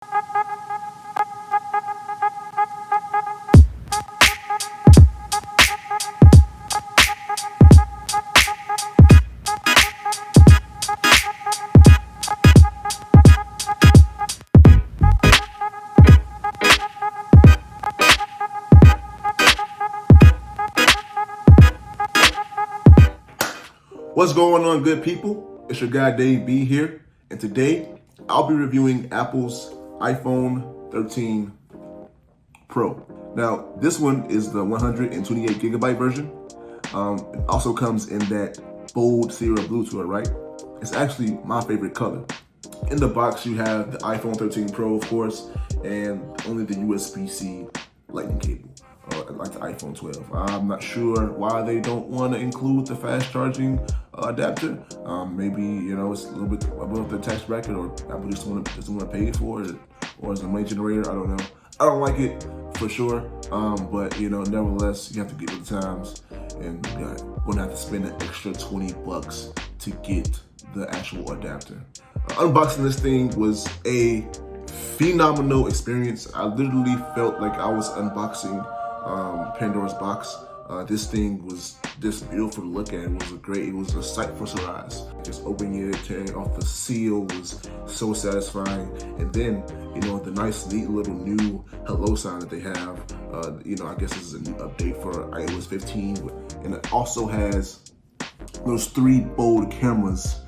What's going on, good people? It's your guy Dave B here, and today I'll be reviewing Apple's iPhone 13 Pro. Now, this one is the 128 gigabyte version. It also comes in that bold Sierra blue to it, right? It's actually my favorite color. In the box, you have the iPhone 13 Pro, of course, and only the USB-C lightning cable. Like the iPhone 12. I'm not sure why they don't want to include the fast charging adapter. Maybe, it's a little bit above the tax bracket, or Apple just doesn't want to pay for it, or as a money generator. I don't know. I don't like it for sure, but nevertheless, you have to get with the times, and you're gonna have to spend an extra $20 to get the actual adapter. Unboxing this thing was a phenomenal experience. I literally felt like I was unboxing Pandora's box. This thing was just beautiful to look at. It was a sight for sore eyes. Just opening it, tearing off the seal was so satisfying. And then, the nice, neat little new hello sign that they have. I guess this is a new update for iOS 15. And it also has those 3 bold cameras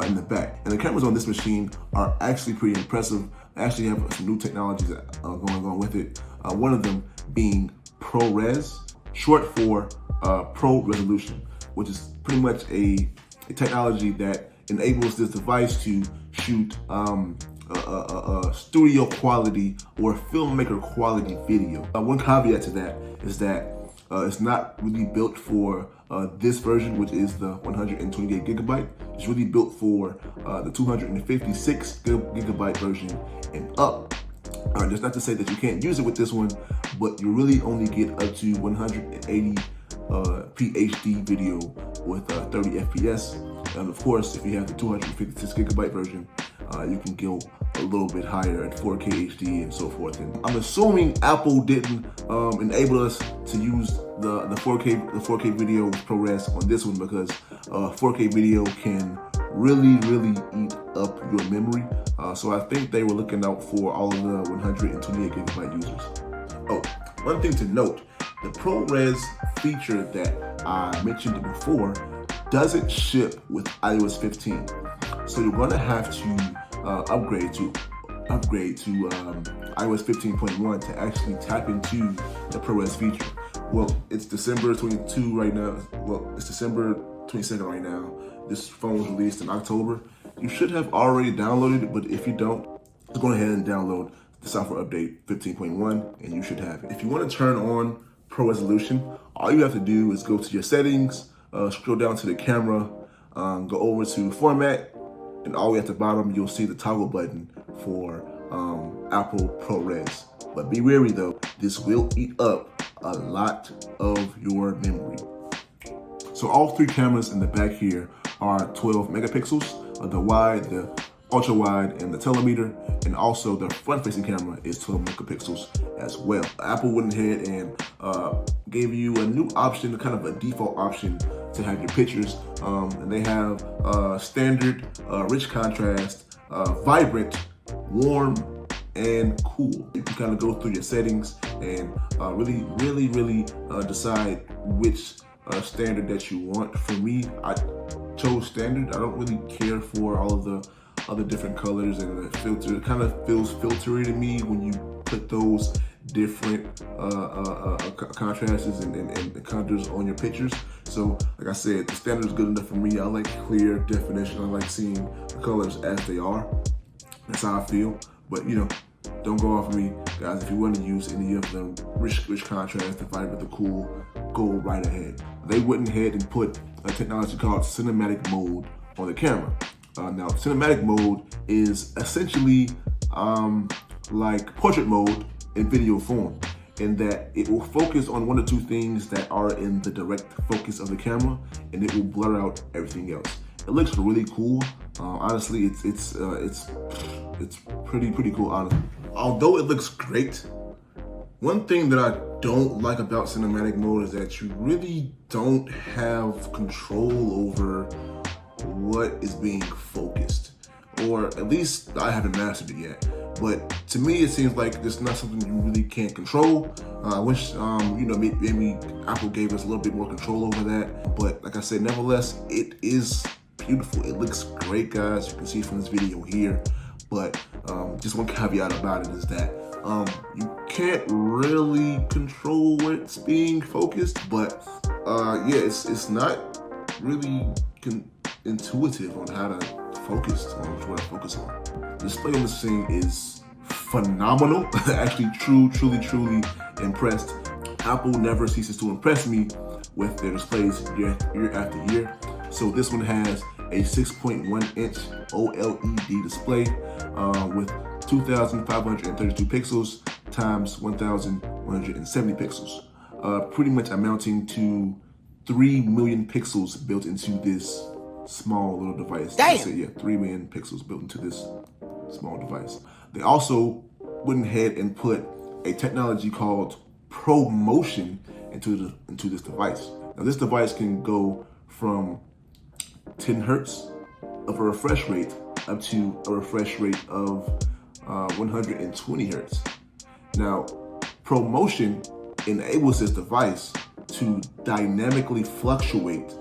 in the back. And the cameras on this machine are actually pretty impressive. I actually have some new technologies going on with it. One of them being ProRes, short for Pro Resolution, which is pretty much a technology that enables this device to shoot studio quality or filmmaker quality video. One caveat to that is that it's not really built for this version, which is the 128 gigabyte. It's really built for the 256 gigabyte version and up. That's not to say that you can't use it with this one, but you really only get up to 180p HD video with 30 FPS. And of course, if you have the 256 gigabyte version, you can go a little bit higher at 4K HD and so forth. And I'm assuming Apple didn't enable us to use the 4K video with ProRes on this one, because 4K video can really eat up your memory. So I think they were looking out for all of the 128 gigabyte users. Oh, one thing to note, the ProRes feature that I mentioned before doesn't ship with iOS 15. So you're gonna have to upgrade to iOS 15.1 to actually tap into the ProRes feature. Well, it's December 22 right now. Well, it's December 22nd right now. This phone was released in October. You should have already downloaded it, but if you don't, just go ahead and download the software update 15.1 and you should have it. If you want to turn on Pro Resolution, all you have to do is go to your settings, scroll down to the camera, go over to Format, and all the way at the bottom, you'll see the toggle button for Apple ProRes. But be wary though, this will eat up a lot of your memory. So all 3 cameras in the back here are 12 megapixels. The wide, the ultra wide, and the telemeter, and also the front-facing camera is 12 megapixels as well. Apple went ahead and gave you a new option, kind of a default option to have your pictures, and they have standard, rich contrast, vibrant, warm, and cool. You can kind of go through your settings and really decide which standard that you want. For me, I chose standard. I don't really care for all of the other different colors and the filter. It kind of feels filtery to me when you put those different contrasts and contours on your pictures. So like I said, the standard is good enough for me. I like clear definition. I like seeing the colors as they are. That's how I feel. But don't go off of me, guys. If you want to use any of the rich contrast, the vibrant, the cool, go right ahead. They went ahead and put a technology called cinematic mode on the camera. Now, cinematic mode is essentially like portrait mode in video form, in that it will focus on 1 or 2 things that are in the direct focus of the camera, and it will blur out everything else. It looks really cool. Honestly, it's pretty cool, honestly. although it looks great, one thing that I don't like about cinematic mode is that you really don't have control over what is being focused, or at least I haven't mastered it yet. But to me, it seems like it's not something you really can't control. I wish, maybe Apple gave us a little bit more control over that. But like I said, nevertheless, it is beautiful. It looks great, guys. You can see from this video here. But just one caveat about it is that you can't really control what's being focused. But it's not really intuitive on how to focus on. The display on this thing is phenomenal. Actually, truly impressed. Apple never ceases to impress me with their displays year after year. So this one has a 6.1 inch OLED display with 2,532 pixels times 1,170 pixels, pretty much amounting to 3 million pixels built into this small little device. Damn. 3 million pixels built into this small device. They also went ahead and put a technology called ProMotion into this device. Now this device can go from 10 hertz of a refresh rate up to a refresh rate of 120 hertz. Now, ProMotion enables this device to dynamically fluctuate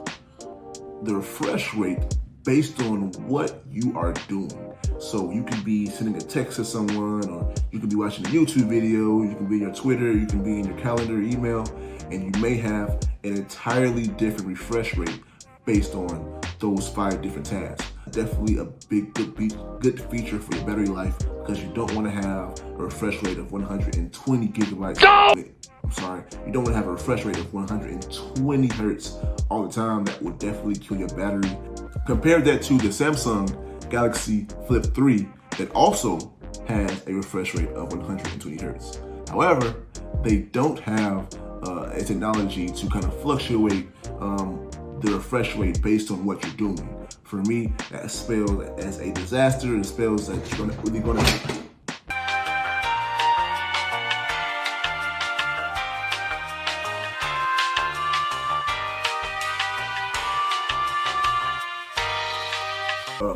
the refresh rate based on what you are doing. So you can be sending a text to someone, or you can be watching a YouTube video, you can be in your Twitter, you can be in your calendar, email, and you may have an entirely different refresh rate based on those 5 different tasks. Definitely a good feature for your battery life, because you don't want to have a refresh rate of 120 gigabytes. You don't want to have a refresh rate of 120 hertz all the time. That would definitely kill your battery. Compare that to the Samsung Galaxy Flip 3 that also has a refresh rate of 120 hertz. However, they don't have a technology to kind of fluctuate the refresh rate based on what you're doing. For me, that spells as a disaster. It spells that you're really gonna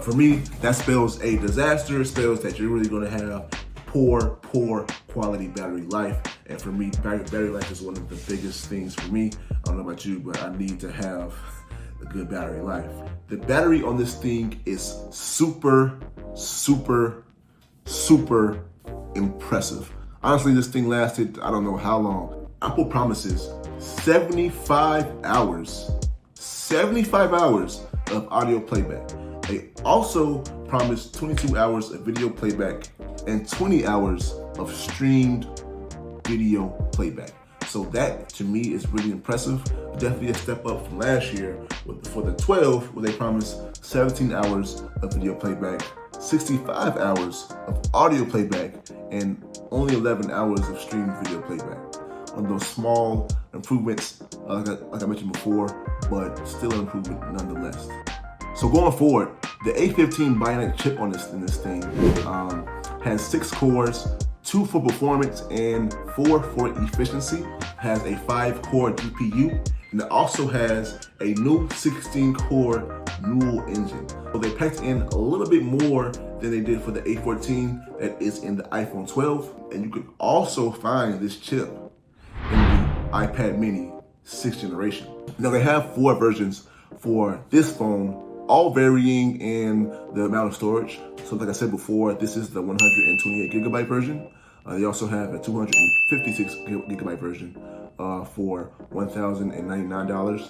for me, that spells a disaster. It spells that you're really gonna have poor quality battery life. And for me, battery life is one of the biggest things for me. I don't know about you, but I need to have a good battery life. The battery on this thing is super impressive. Honestly, this thing lasted, I don't know how long. Apple promises 75 hours of audio playback. They also promised 22 hours of video playback and 20 hours of streamed video playback. So that, to me, is really impressive. Definitely a step up from last year for the 12, where they promised 17 hours of video playback, 65 hours of audio playback, and only 11 hours of streamed video playback. On those small improvements, like I mentioned before, but still an improvement nonetheless. So going forward, the A15 Bionic chip in this thing has 6 cores, 2 for performance and 4 for efficiency. Has a 5-core GPU, and it also has a new 16-core Neural engine. So they packed in a little bit more than they did for the A14 that is in the iPhone 12. And you can also find this chip in the iPad mini 6th generation. Now they have 4 versions for this phone, all varying in the amount of storage. So like I said before, this is the 128 gigabyte version. They also have a 256 gigabyte version for $1,099.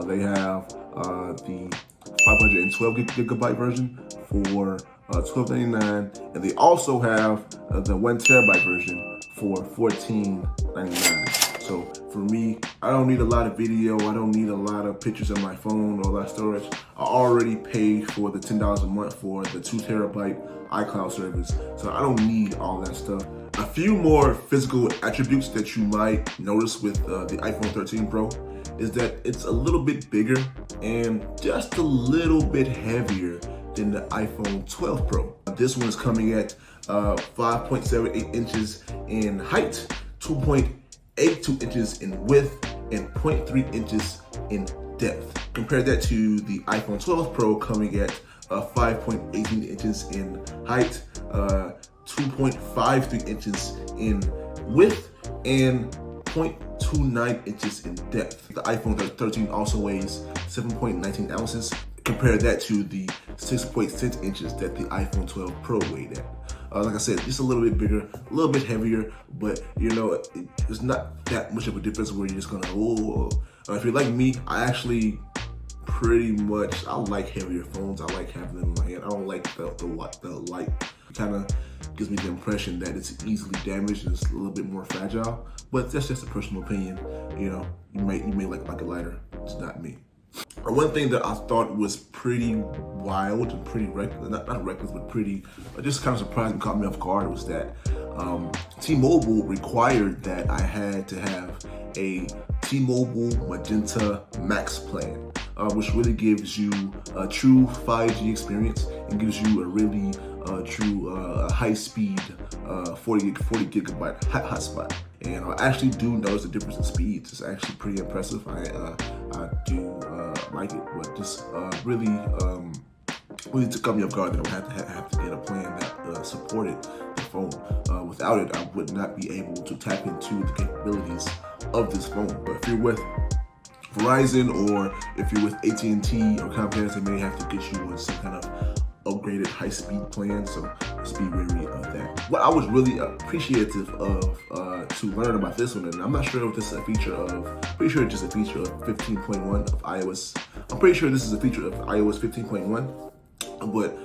They have the 512 gigabyte version for $12.99, and they also have the 1 terabyte version for $14.99. So for me, I don't need a lot of video. I don't need a lot of pictures on my phone or a lot of storage. I already paid for the $10 a month for the 2 terabyte iCloud service, so I don't need all that stuff. A few more physical attributes that you might notice with the iPhone 13 Pro is that it's a little bit bigger and just a little bit heavier than the iPhone 12 Pro. This one is coming at 5.78 inches in height, 2.82 inches in width, and 0.3 inches in depth. Compare that to the iPhone 12 Pro coming at 5.18 inches in height, 2.53 inches in width, and 0.29 inches in depth. The iPhone 13 also weighs 7.19 ounces. Compare that to the 6.6 inches that the iPhone 12 Pro weighed at. Like I said, just a little bit bigger, a little bit heavier, but you know, it's not that much of a difference where you're just gonna, if you're like me, I actually I like heavier phones. I like having them in my hand. I don't like the light. It kind of gives me the impression that it's easily damaged and it's a little bit more fragile, but that's just a personal opinion. You know, you may like it lighter. It's not me. One thing that I thought was pretty wild and pretty reckless, not reckless, but pretty, just kind of surprised and caught me off guard was that T-Mobile required that I had to have a T-Mobile Magenta Max plan, which really gives you a true 5G experience and gives you a really true high-speed 40 gigabyte hotspot. And I actually do notice the difference in speeds. It's actually pretty impressive. I do like it, but just really took me off guard that I would have to get a plan that supported the phone. Without it, I would not be able to tap into the capabilities of this phone. But if you're with Verizon or if you're with AT&T or Comcast, they may have to get you on some kind of upgraded high-speed plan, so just be wary of that. What I was really appreciative of to learn about this one, and I'm not sure if this is a feature of, pretty sure it's just a feature of 15.1 of iOS. I'm pretty sure this is a feature of iOS 15.1, but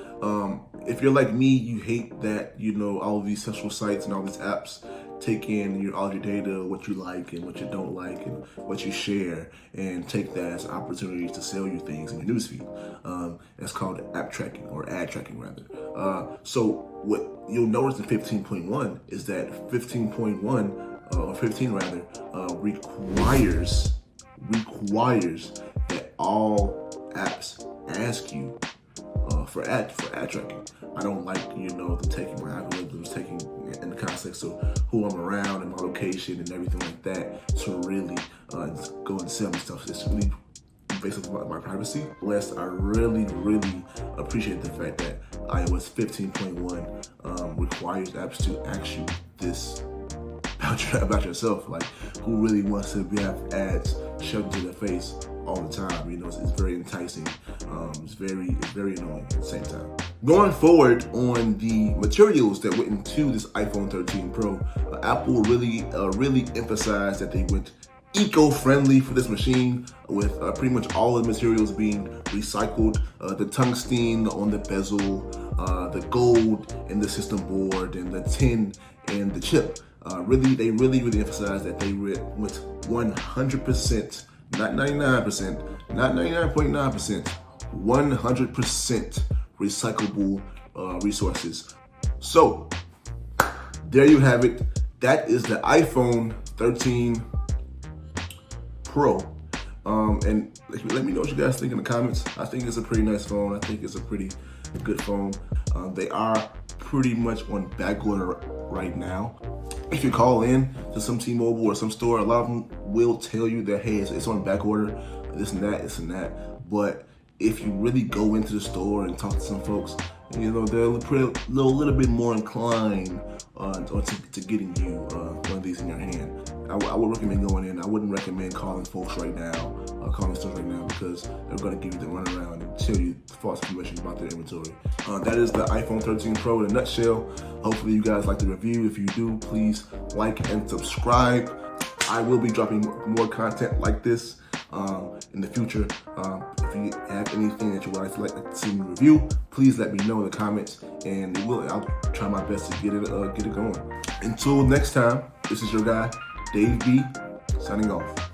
if you're like me, you hate that, you know, all of these social sites and all these apps take in all your data, what you like and what you don't like and what you share, and take that as an opportunity to sell you things in your newsfeed. That's called app tracking, or ad tracking rather. So what you'll notice in 15.1 is that 15.1, or 15 rather, requires that all apps ask you for ad tracking. I don't like, you know, them taking my algorithms, taking in the context of who I'm around and my location and everything like that to really go and sell me stuff. It's really invasive about my privacy. Last, I really appreciate the fact that iOS 15.1 requires apps to ask you this about yourself. Like, who really wants to have ads shoved into their face all the time? You know, it's very enticing. It's very annoying at the same time. Going forward on the materials that went into this iPhone 13 Pro, Apple really emphasized that they went eco-friendly for this machine, with pretty much all the materials being recycled. The tungsten on the bezel, the gold in the system board, and the tin and the chip. They really emphasized that they went 100%, not 99%, not 99.9%, 100% recyclable resources. So there you have it. That is the iPhone 13 Pro. And let me know what you guys think in the comments. I think it's a pretty nice phone. I think it's a pretty good phone. They are pretty much on back order right now. If you call in to some T-Mobile or some store, a lot of them will tell you that, hey, it's on back order, this and that. But if you really go into the store and talk to some folks, you know, they're a little bit more inclined to getting you one of these in your hand. I would recommend going in. I wouldn't recommend calling folks right now, calling stores right now, because they're going to give you the runaround and tell you false information about their inventory. That is the iPhone 13 Pro in a nutshell. Hopefully you guys like the review. If you do, please like and subscribe. I will be dropping more content like this in the future. If you have anything that you would like to see me review, please let me know in the comments, and I'll try my best to get it going. Until next time, this is your guy, Dave B, signing off.